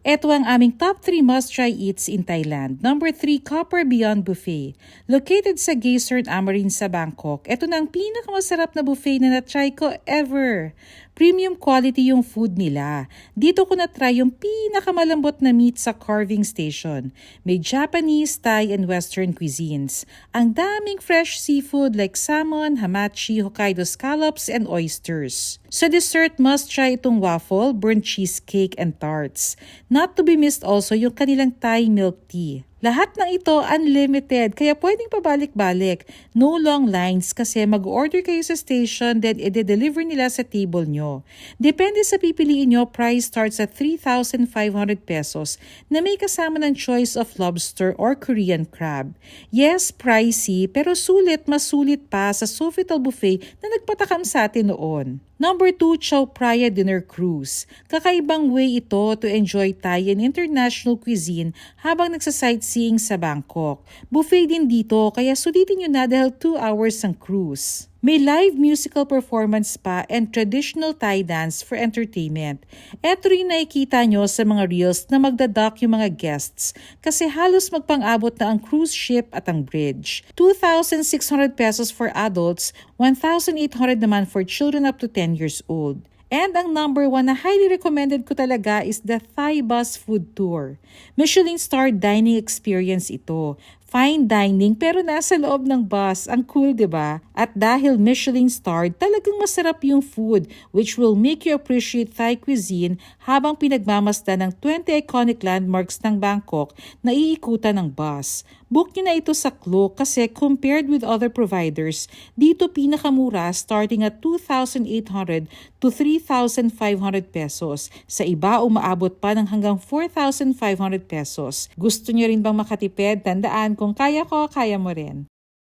Ito ang aming top 3 must-try eats in Thailand. Number 3, Copper Beyond Buffet. Located sa Gaysern Amarin sa Bangkok, ito na ang pinakamasarap na buffet na na-try ko ever. Premium quality yung food nila. Dito ko na-try yung pinakamalambot na meat sa carving station. May Japanese, Thai, and Western cuisines. Ang daming fresh seafood like salmon, hamachi, Hokkaido scallops, and oysters. Sa dessert, must try itong waffle, burnt cheesecake, and tarts. Not to be missed also yung kanilang Thai milk tea. Lahat ng ito unlimited, kaya pwedeng pabalik-balik. No long lines kasi mag-order kayo sa station then i-deliver nila sa table nyo. Depende sa pipiliin nyo, price starts at 3,500 pesos na may kasama ng choice of lobster or Korean crab. Yes, pricey, pero sulit, mas sulit pa sa Sofitel buffet na nagpatakam sa atin noon. Number 2, Chao Phraya Dinner Cruise. Kakaibang way ito to enjoy Thai and international cuisine habang nagsa-sightseeing sa Bangkok. Buffet din dito kaya sulitin nyo na dahil 2 hours ang cruise. May live musical performance pa and traditional Thai dance for entertainment. Eto rin nakikita nyo sa mga reels na magdadock yung mga guests kasi halos magpang-abot na ang cruise ship at ang bridge. 2,600 pesos for adults, 1,800 naman for children up to 10 years old. And ang number 1 na highly recommended ko talaga is the Thai Bus Food Tour. Michelin Star Dining Experience ito. Fine dining pero nasa loob ng bus. Ang cool, 'di ba? At dahil Michelin starred, talagang masarap yung food which will make you appreciate Thai cuisine habang pinagmamasdan ng 20 iconic landmarks ng Bangkok na iikutan ng bus. Book nyo na ito sa Klook kasi compared with other providers, dito pinakamura starting at 2,800 to 3,500 pesos. Sa iba, umaabot pa ng hanggang 4,500 pesos. Gusto nyo rin bang makatipid? Tandaan, kung kaya ko, kaya mo rin.